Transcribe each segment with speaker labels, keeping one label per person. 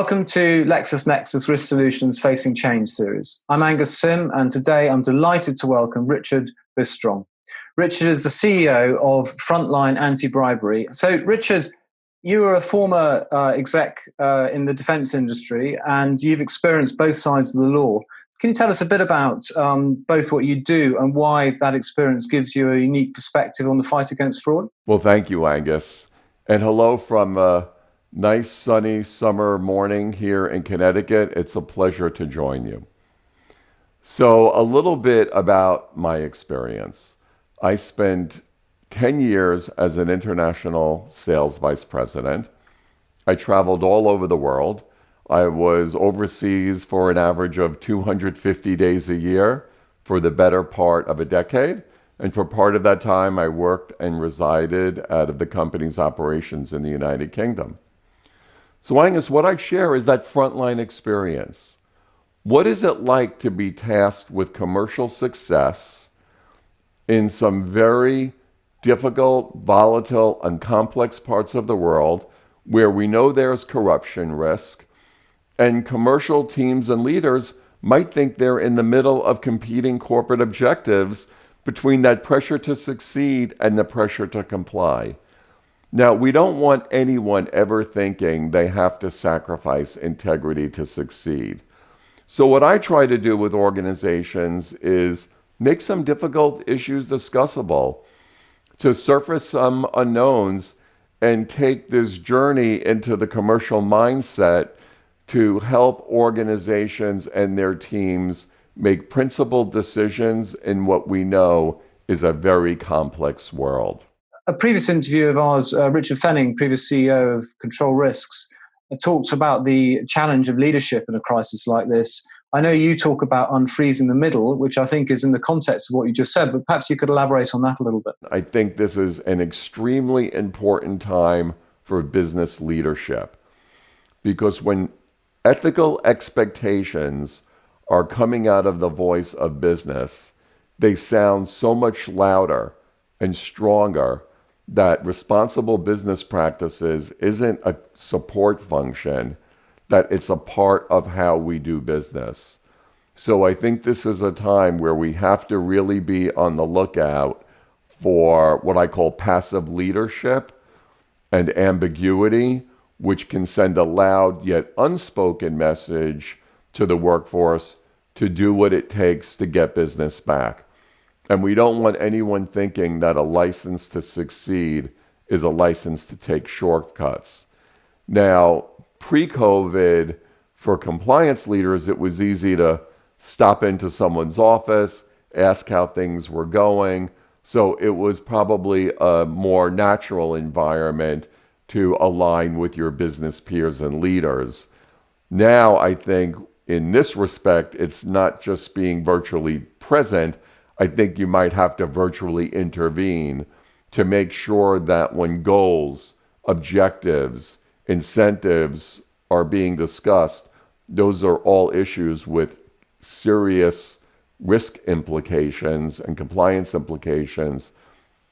Speaker 1: Welcome to LexisNexis Risk Solutions Facing Change series. I'm Angus Sim, and today I'm delighted to welcome Richard Bistrong. Richard is the CEO of Frontline Anti-Bribery. So, Richard, you are a former exec in the defence industry, and you've experienced both sides of the law. Can you tell us a bit about both what you do and why that experience gives you a unique perspective on the fight against fraud?
Speaker 2: Well, thank you, Angus. And hello from a nice sunny summer morning here in Connecticut. It's a pleasure to join you. So a little bit about my experience. I spent 10 years as an international sales vice president. I traveled all over the world. I was overseas for an average of 250 days a year for the better part of a decade. And for part of that time, I worked and resided out of the company's operations in the United Kingdom. So Angus, what I share is that frontline experience. What is it like to be tasked with commercial success in some very difficult, volatile, and complex parts of the world where we know there's corruption risk, and commercial teams and leaders might think they're in the middle of competing corporate objectives between that pressure to succeed and the pressure to comply? Now, we don't want anyone ever thinking they have to sacrifice integrity to succeed. So what I try to do with organizations is make some difficult issues discussable, to surface some unknowns and take this journey into the commercial mindset to help organizations and their teams make principled decisions in what we know is a very complex world.
Speaker 1: A previous interview of ours, Richard Fenning, previous CEO of Control Risks, talked about the challenge of leadership in a crisis like this. I know you talk about unfreezing the middle, which I think is in the context of what you just said, but perhaps you could elaborate on that a little bit.
Speaker 2: I think this is an extremely important time for business leadership, because when ethical expectations are coming out of the voice of business, they sound so much louder and stronger that responsible business practices isn't a support function, that it's a part of how we do business. So I think this is a time where we have to really be on the lookout for what I call passive leadership and ambiguity, which can send a loud yet unspoken message to the workforce to do what it takes to get business back. And we don't want anyone thinking that a license to succeed is a license to take shortcuts. Now, pre-COVID, for compliance leaders, it was easy to stop into someone's office, ask how things were going. So it was probably a more natural environment to align with your business peers and leaders. Now, I think in this respect, it's not just being virtually present. I think you might have to virtually intervene to make sure that when goals, objectives, incentives are being discussed, those are all issues with serious risk implications and compliance implications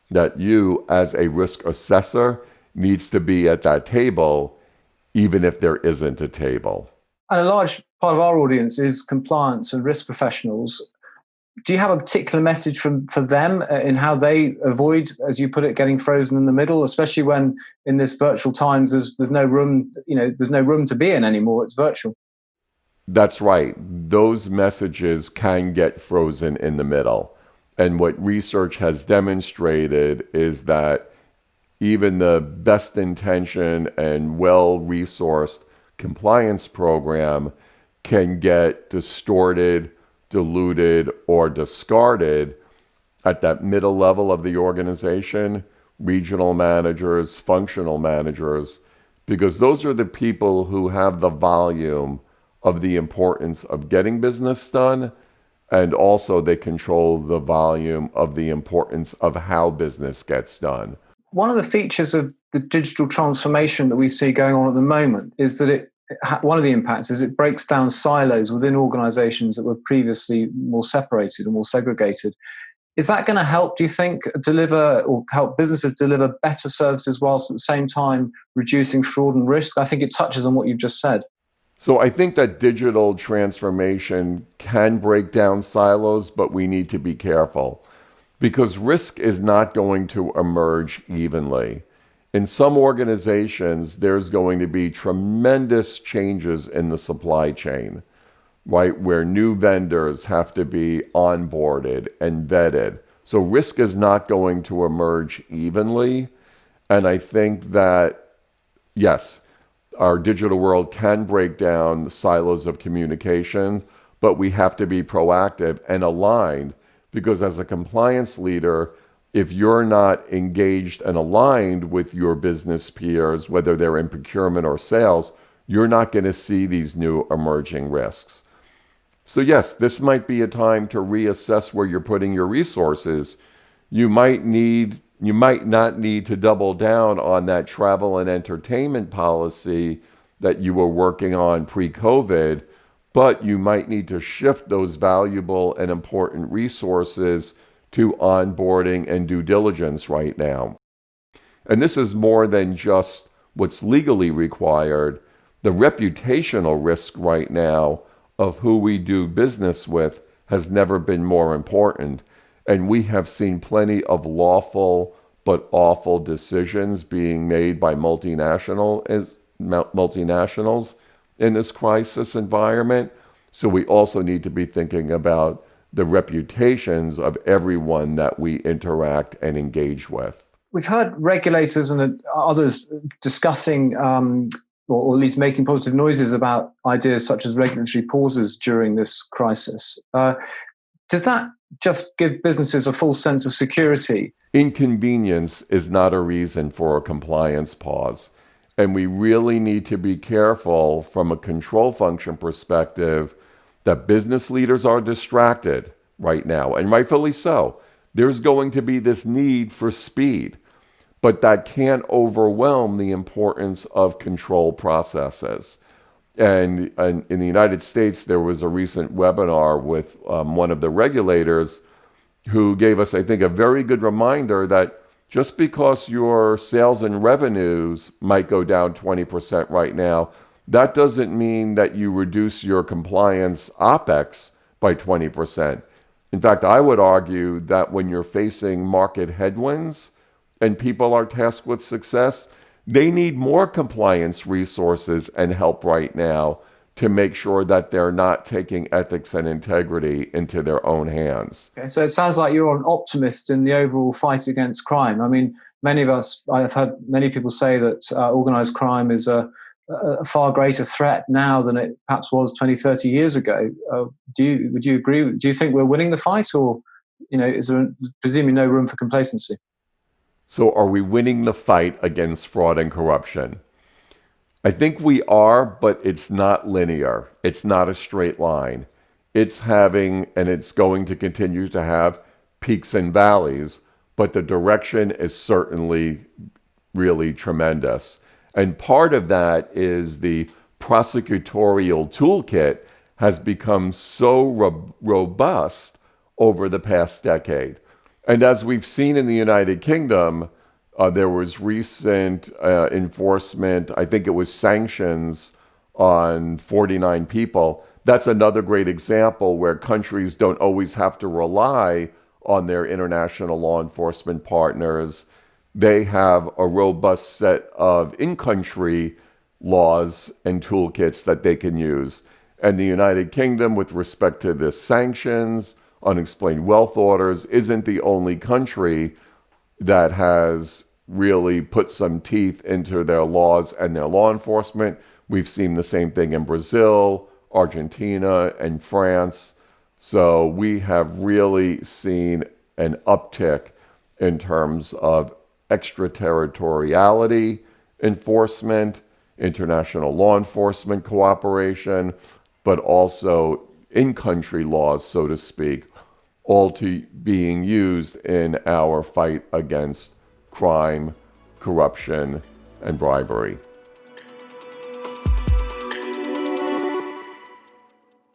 Speaker 2: that you, as a risk assessor, needs to be at that table, even if there isn't a table.
Speaker 1: And a large part of our audience is compliance and risk professionals. Do you have a particular message for them in how they avoid, as you put it, getting frozen in the middle, especially when in this virtual times there's no room, there's no room to be in anymore. It's virtual.
Speaker 2: That's right. Those messages can get frozen in the middle. And what research has demonstrated is that even the best intention and well-resourced compliance program can get distorted, diluted, or discarded at that middle level of the organization, regional managers, functional managers, because those are the people who have the volume of the importance of getting business done, and also they control the volume of the importance of how business gets done.
Speaker 1: One of the features of the digital transformation that we see going on at the moment is that one of the impacts is it breaks down silos within organizations that were previously more separated and more segregated. Is that going to help, do you think, deliver or help businesses deliver better services whilst at the same time reducing fraud and risk? I think it touches on what you've just said.
Speaker 2: So I think that digital transformation can break down silos, but we need to be careful because risk is not going to emerge evenly. In some organizations, there's going to be tremendous changes in the supply chain, right? Where new vendors have to be onboarded and vetted. So risk is not going to emerge evenly. And I think that, yes, our digital world can break down silos of communications, but we have to be proactive and aligned because as a compliance leader, if you're not engaged and aligned with your business peers, whether they're in procurement or sales, you're not going to see these new emerging risks. So yes, this might be a time to reassess where you're putting your resources. You might not need to double down on that travel and entertainment policy that you were working on pre-COVID, but you might need to shift those valuable and important resources to onboarding and due diligence right now. And this is more than just what's legally required. The reputational risk right now of who we do business with has never been more important. And we have seen plenty of lawful but awful decisions being made by multinationals in this crisis environment. So we also need to be thinking about the reputations of everyone that we interact and engage with.
Speaker 1: We've heard regulators and others discussing, or at least making positive noises about ideas such as regulatory pauses during this crisis. Does that just give businesses a full sense of security?
Speaker 2: Inconvenience is not a reason for a compliance pause. And we really need to be careful from a control function perspective that business leaders are distracted right now, and rightfully so. There's going to be this need for speed, but that can't overwhelm the importance of control processes. And in the United States, there was a recent webinar with one of the regulators who gave us, I think, a very good reminder that just because your sales and revenues might go down 20% right now, that doesn't mean that you reduce your compliance OPEX by 20%. In fact, I would argue that when you're facing market headwinds and people are tasked with success, they need more compliance resources and help right now to make sure that they're not taking ethics and integrity into their own hands.
Speaker 1: Okay, so it sounds like you're an optimist in the overall fight against crime. I mean, I've had many people say that organized crime is a far greater threat now than it perhaps was 20, 30 years ago. Would you agree? Do you think we're winning the fight, or is there presumably no room for complacency?
Speaker 2: So are we winning the fight against fraud and corruption? I think we are, but it's not linear. It's not a straight line. It's having, and it's going to continue to have, peaks and valleys, but the direction is certainly really tremendous. And part of that is the prosecutorial toolkit has become so robust over the past decade. And as we've seen in the United Kingdom, there was recent enforcement, I think it was sanctions on 49 people. That's another great example where countries don't always have to rely on their international law enforcement partners. They have a robust set of in-country laws and toolkits that they can use. And the United Kingdom, with respect to the sanctions, unexplained wealth orders, isn't the only country that has really put some teeth into their laws and their law enforcement. We've seen the same thing in Brazil, Argentina, and France. So we have really seen an uptick in terms of extraterritoriality enforcement, international law enforcement cooperation, but also in-country laws, so to speak, all to being used in our fight against crime, corruption, and bribery.